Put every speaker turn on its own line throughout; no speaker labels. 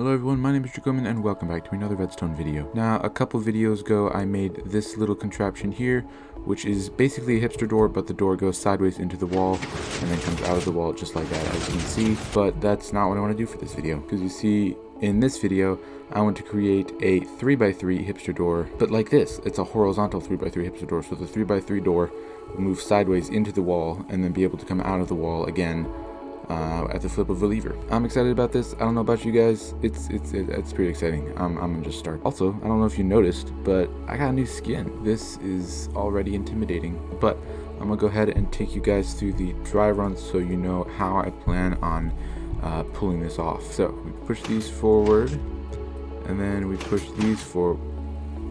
Hello everyone, my name is Jacoman and welcome back to another redstone video. Now, a couple videos ago I made this little contraption here, which is basically a hipster door, but the door goes sideways into the wall and then comes out of the wall just like that, as you can see. But that's not what I want to do for this video, because you see, in this video I want to create a 3x3 hipster door, but like this. It's a horizontal 3x3 hipster door, so the 3x3 door will move sideways into the wall and then be able to come out of the wall again at the flip of a lever. I'm excited about this. I don't know about you guys. It's pretty exciting. I'm gonna just start. Also, I don't know if you noticed, but I got a new skin. This is already intimidating, but I'm gonna go ahead and take you guys through the dry run so you know how I plan on pulling this off. So we push these forward, and then we push these forward.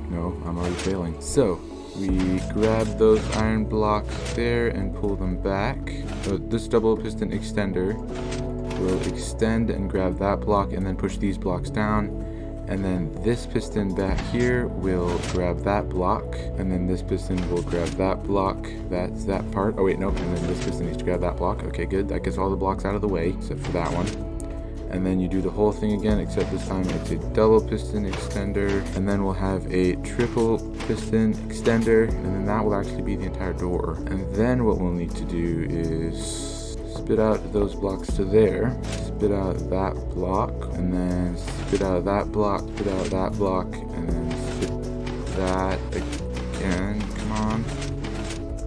No, I'm already failing. So we grab those iron blocks there and pull them back. So this double piston extender will extend and grab that block and then push these blocks down. And then this piston back here will grab that block. And then this piston will grab that block. That's that part. Oh wait, nope. And then this piston needs to grab that block. Okay, good. That gets all the blocks out of the way, except for that one. And then you do the whole thing again, except this time it's a double piston extender, and then we'll have a triple piston extender, and then that will actually be the entire door. And then what we'll need to do is spit out those blocks to there, spit out that block, and then spit out that block, spit out that block, and then spit that again. Come on.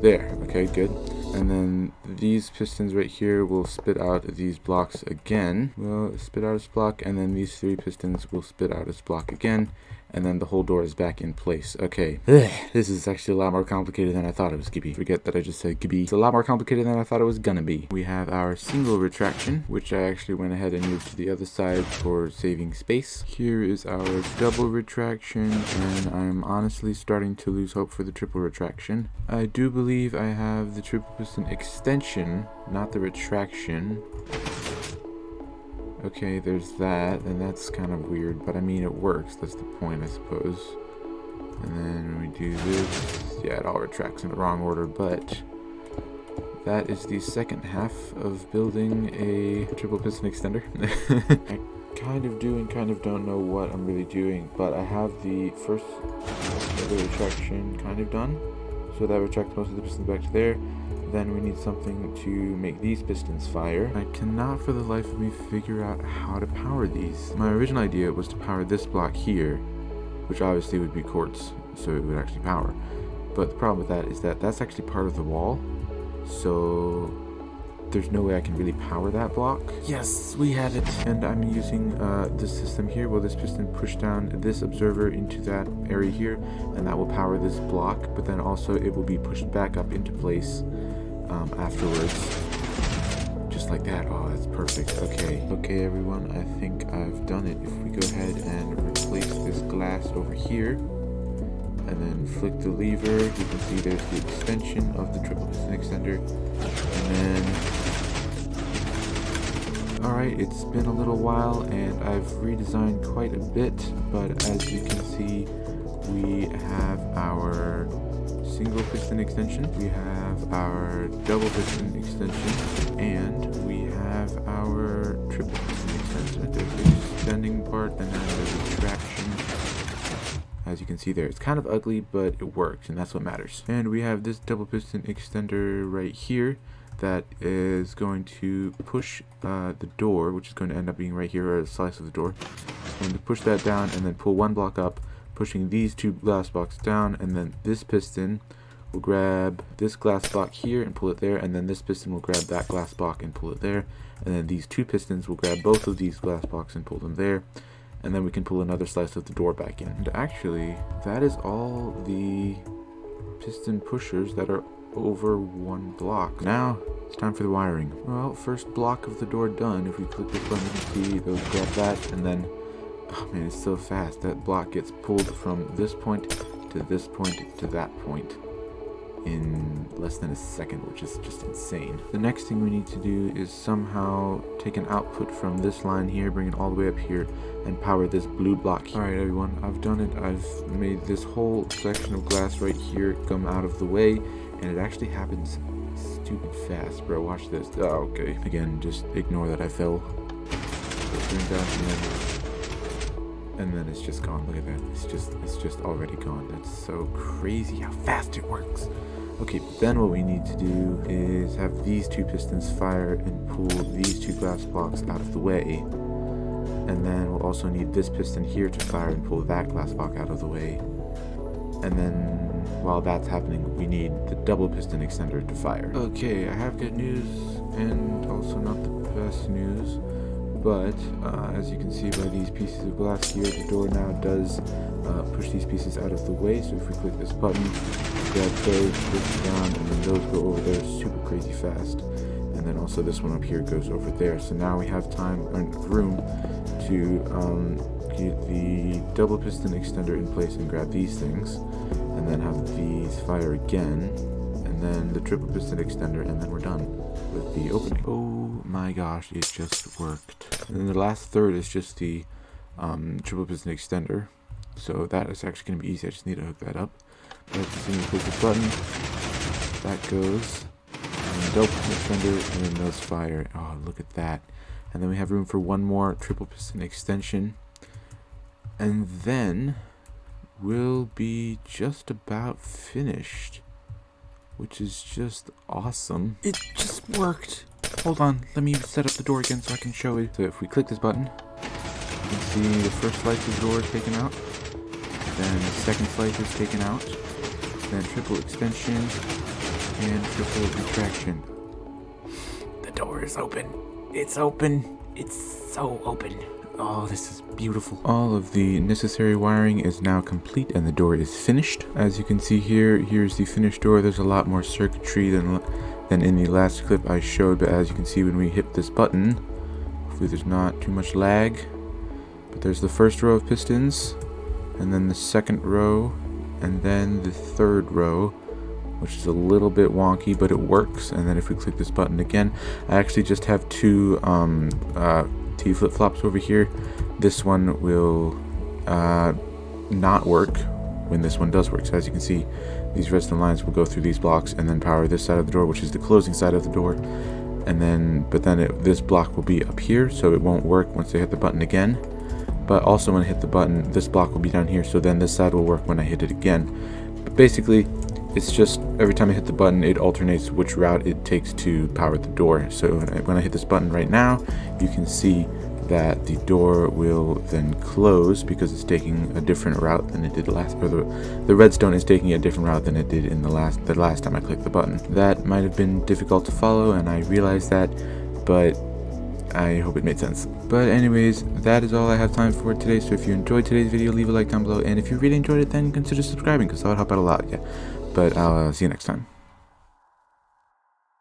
There. Okay, good. And then these pistons right here will spit out these blocks again. We'll spit out its block, and then these three pistons will spit out its block again, and then the whole door is back in place. Okay, this is actually a lot more complicated than I thought it was gonna be. Forget that I just said gonna be. It's a lot more complicated than I thought it was gonna be. We have our single retraction, which I actually went ahead and moved to the other side for saving space. Here is our double retraction, and I'm honestly starting to lose hope for the triple retraction. I do believe I have the triple piston extension, not the retraction. Okay, there's that, and that's kind of weird, but I mean it works, that's the point, I suppose. And then we do this, yeah, it all retracts in the wrong order, but that is the second half of building a triple piston extender. I kind of do and kind of don't know what I'm really doing, but I have the first retraction kind of done, so that retracts most of the pistons back to there. Then we need something to make these pistons fire. I cannot for the life of me figure out how to power these. My original idea was to power this block here, which obviously would be quartz, so it would actually power. But the problem with that is that that's actually part of the wall, so there's no way I can really power that block. Yes, we have it. And I'm using this system here. Will this piston push down this observer into that area here, and that will power this block, but then also it will be pushed back up into place afterwards, just like that. Oh, that's perfect. Okay everyone, I think I've done it. If we go ahead and replace this glass over here and then flick the lever, you can see there's the extension of the triple piston extender. And then, alright, it's been a little while and I've redesigned quite a bit, but as you can see, we have our single piston extension, we have our double piston extension, and we have our triple piston extension. There's the extending part and then the retraction. As you can see there, it's kind of ugly, but it works, and that's what matters. And we have this double piston extender right here that is going to push the door, which is going to end up being right here, or a slice of the door. It's going to push that down and then pull one block up, pushing these two glass blocks down, and then this piston will grab this glass block here and pull it there, and then this piston will grab that glass block and pull it there, and then these two pistons will grab both of these glass blocks and pull them there, and then we can pull another slice of the door back in. And actually, that is all the piston pushers that are over one block. Now it's time for the wiring. Well, first block of the door done. If we click this button, you can see those grab that, and then, oh man, it's so fast. That block gets pulled from this point to this point to that point in less than a second, which is just insane. The next thing we need to do is somehow take an output from this line here, bring it all the way up here, and power this blue block. Alright everyone, I've done it. I've made this whole section of glass right here come out of the way, and it actually happens stupid fast, bro. Watch this. Oh, okay. Again, just ignore that I fell. Bring that, and then and then it's just gone. Look at that. It's just already gone. That's so crazy how fast it works. Okay, then what we need to do is have these two pistons fire and pull these two glass blocks out of the way. And then we'll also need this piston here to fire and pull that glass block out of the way. And then while that's happening, we need the double piston extender to fire. Okay, I have good news and also not the best news. But as you can see by these pieces of glass here, the door now does push these pieces out of the way. So if we click this button, grab those, push it down, and then those go over there super crazy fast. And then also this one up here goes over there. So now we have room to get the double piston extender in place and grab these things, and then have these fire again, and then the triple piston extender, and then we're done with the opening. Oh my gosh, it just worked. And then the last third is just the triple piston extender, so that is actually going to be easy. I just need to hook that up. But as you see, click this button, that goes, and then double piston extender, and then those fire. Oh, look at that. And then we have room for one more triple piston extension, and then we'll be just about finished, which is just awesome. It just worked. Hold on, let me set up the door again so I can show it. So if we click this button, you can see the first slice of the door is taken out, then the second slice is taken out, then triple extension and triple retraction. The door is open. It's open. It's so open. Oh, this is beautiful. All of the necessary wiring is now complete and the door is finished. As you can see here, here's the finished door. There's a lot more circuitry than in the last clip I showed, but as you can see when we hit this button, hopefully there's not too much lag, but there's the first row of pistons, and then the second row, and then the third row, which is a little bit wonky, but it works. And then if we click this button again, I actually just have two T flip-flops over here. This one will not work when this one does work. So as you can see, these redstone lines will go through these blocks and then power this side of the door, which is the closing side of the door. And then, this block will be up here, so it won't work once I hit the button again. But also when I hit the button, this block will be down here, so then this side will work when I hit it again. But basically, it's just every time I hit the button, it alternates which route it takes to power the door. So when I hit this button right now, you can see that the door will then close because it's taking a different route than it did last, or the redstone is taking a different route than it did in the last time I clicked the button. That might have been difficult to follow, and I realized that, but I hope it made sense. But anyways, that is all I have time for today. So if you enjoyed today's video, leave a like down below, and if you really enjoyed it, then consider subscribing because that would help out a lot. Yeah. But I'll see you next time.